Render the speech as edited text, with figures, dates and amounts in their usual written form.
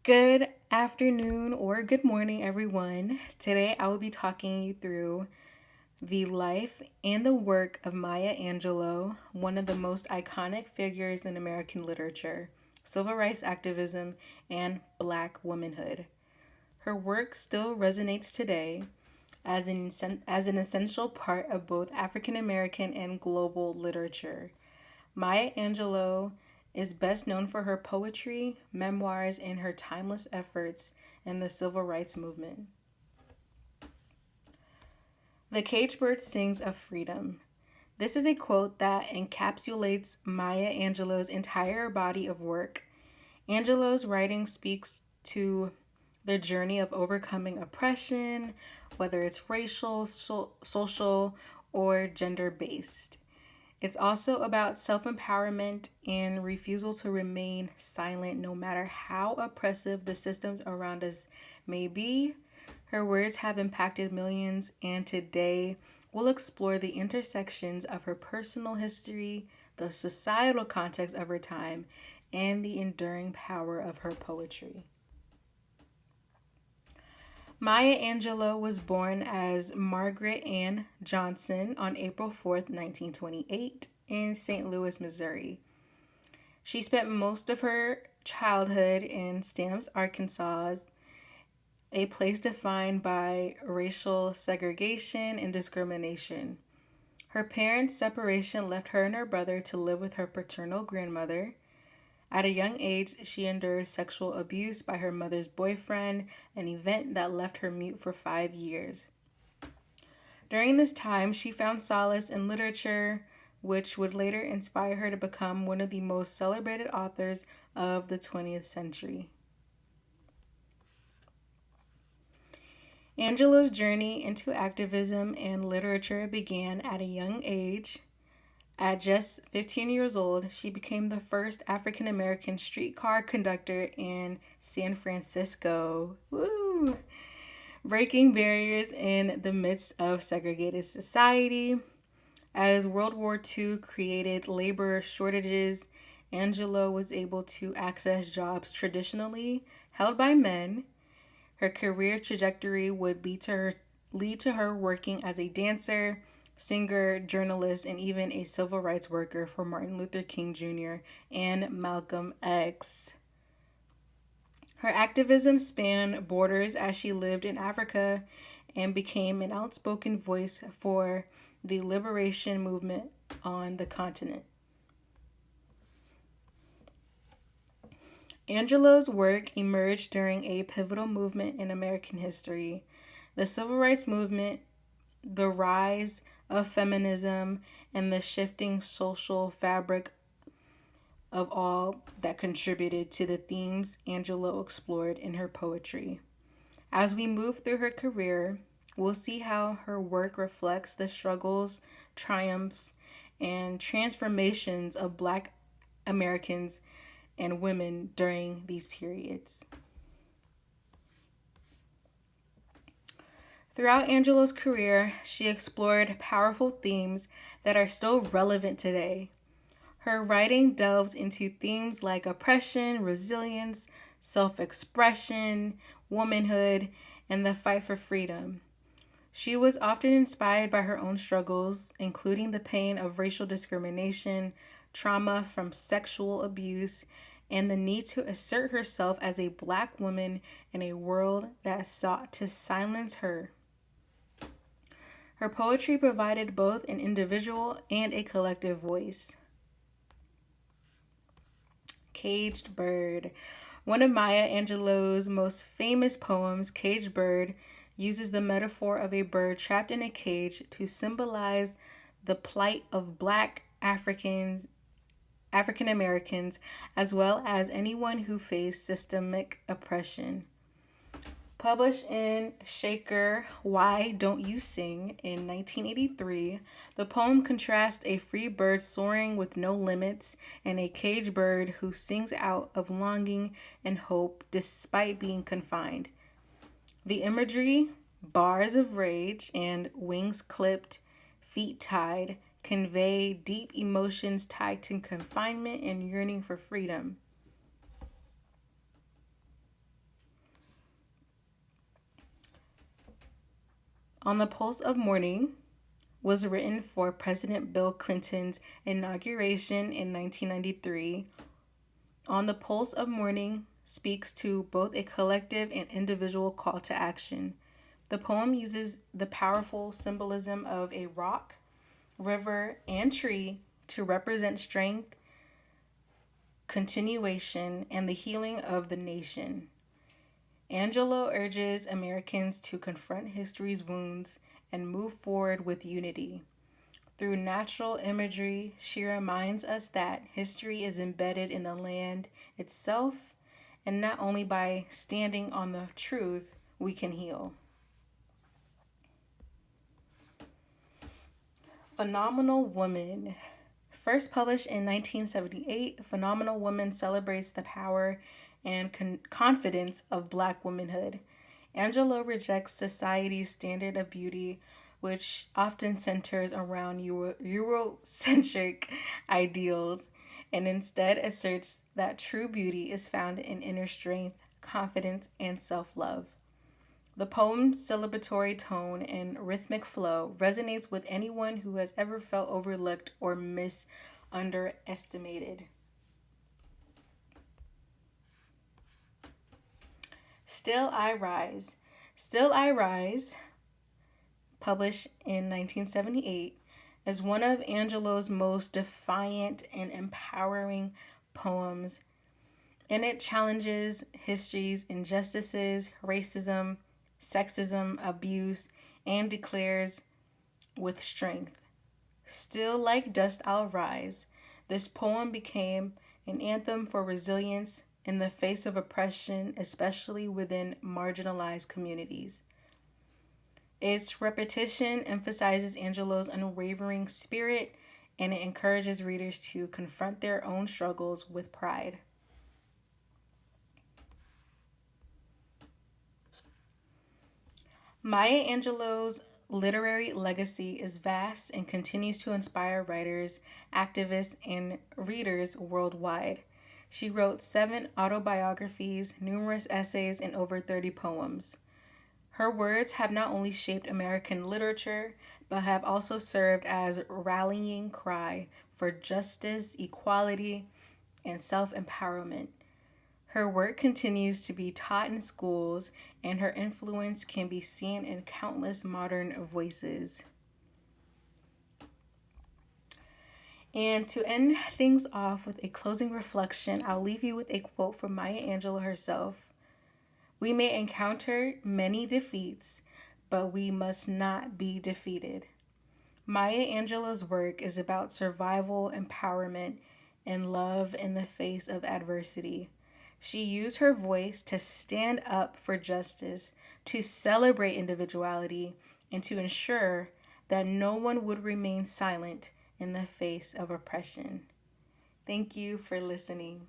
Good afternoon or good morning, everyone. Today I will be talking you through the life and the work of Maya Angelou, one of the most iconic figures in American literature, civil rights activism, and Black womanhood. Her work still resonates today as an essential part of both African American and global literature. Maya Angelou is best known for her poetry, memoirs, and her timeless efforts in the civil rights movement. The caged bird sings of freedom. This is a quote that encapsulates Maya Angelou's entire body of work. Angelou's writing speaks to the journey of overcoming oppression, whether it's racial, social, or gender based. It's also about self empowerment and refusal to remain silent no matter how oppressive the systems around us may be. Her words have impacted millions, and today we'll explore the intersections of her personal history, the societal context of her time, and the enduring power of her poetry. Maya Angelou was born as Margaret Ann Johnson on April 4th, 1928, in St. Louis, Missouri. She spent most of her childhood in Stamps, Arkansas, a place defined by racial segregation and discrimination. Her parents' separation left her and her brother to live with her paternal grandmother. At a young age, she endured sexual abuse by her mother's boyfriend, an event that left her mute for 5 years. During this time, she found solace in literature, which would later inspire her to become one of the most celebrated authors of the 20th century. Angelou's journey into activism and literature began at a young age. At just 15 years old, she became the first African American streetcar conductor in San Francisco. Woo! Breaking barriers in the midst of segregated society. As World War II created labor shortages, Angelou was able to access jobs traditionally held by men. Her career trajectory would lead to her working as a dancer, singer, journalist, and even a civil rights worker for Martin Luther King Jr. and Malcolm X. Her activism spanned borders as she lived in Africa and became an outspoken voice for the liberation movement on the continent. Angelou's work emerged during a pivotal moment in American history, the civil rights movement, the rise of feminism, and the shifting social fabric of all that contributed to the themes Angelou explored in her poetry. As we move through her career, we'll see how her work reflects the struggles, triumphs, and transformations of Black Americans and women during these periods. Throughout Angelou's career, she explored powerful themes that are still relevant today. Her writing delves into themes like oppression, resilience, self expression, womanhood, and the fight for freedom. She was often inspired by her own struggles, including the pain of racial discrimination, trauma from sexual abuse, and the need to assert herself as a Black woman in a world that sought to silence her. Her poetry provided both an individual and a collective voice. Caged Bird. One of Maya Angelou's most famous poems, Caged Bird, uses the metaphor of a bird trapped in a cage to symbolize the plight of Black African Americans, as well as anyone who faced systemic oppression. Published in Shaker, Why Don't You Sing in 1983, the poem contrasts a free bird soaring with no limits and a caged bird who sings out of longing and hope despite being confined. The imagery, bars of rage and wings clipped, feet tied, convey deep emotions tied to confinement and yearning for freedom. On the Pulse of Morning was written for President Bill Clinton's inauguration in 1993. On the Pulse of Morning speaks to both a collective and individual call to action. The poem uses the powerful symbolism of a rock, river, and tree to represent strength, continuation, and the healing of the nation. Angelou urges Americans to confront history's wounds and move forward with unity. Through natural imagery, she reminds us that history is embedded in the land itself, and not only by standing on the truth, we can heal. Phenomenal Woman. First published in 1978, Phenomenal Woman celebrates the power and confidence of Black womanhood. Angelou rejects society's standard of beauty, which often centers around Eurocentric ideals, and instead asserts that true beauty is found in inner strength, confidence, and self love. The poem's celebratory tone and rhythmic flow resonates with anyone who has ever felt overlooked or underestimated. Still I Rise. Still I Rise, published in 1978, is one of Angelou's most defiant and empowering poems, and it challenges history's injustices, racism, sexism, abuse, and declares with strength, "Still like dust I'll rise." This poem became an anthem for resilience in the face of oppression, especially within marginalized communities. Its repetition emphasizes Angelou's unwavering spirit, and it encourages readers to confront their own struggles with pride. Maya Angelou's literary legacy is vast and continues to inspire writers, activists, and readers worldwide. She wrote 7 autobiographies, numerous essays, and over 30 poems. Her words have not only shaped American literature, but have also served as a rallying cry for justice, equality, and self empowerment. Her work continues to be taught in schools, and her influence can be seen in countless modern voices. And to end things off with a closing reflection, I'll leave you with a quote from Maya Angelou herself. "We may encounter many defeats, but we must not be defeated." Maya Angelou's work is about survival, empowerment, and love in the face of adversity. She used her voice to stand up for justice, to celebrate individuality, and to ensure that no one would remain silent in the face of oppression. Thank you for listening.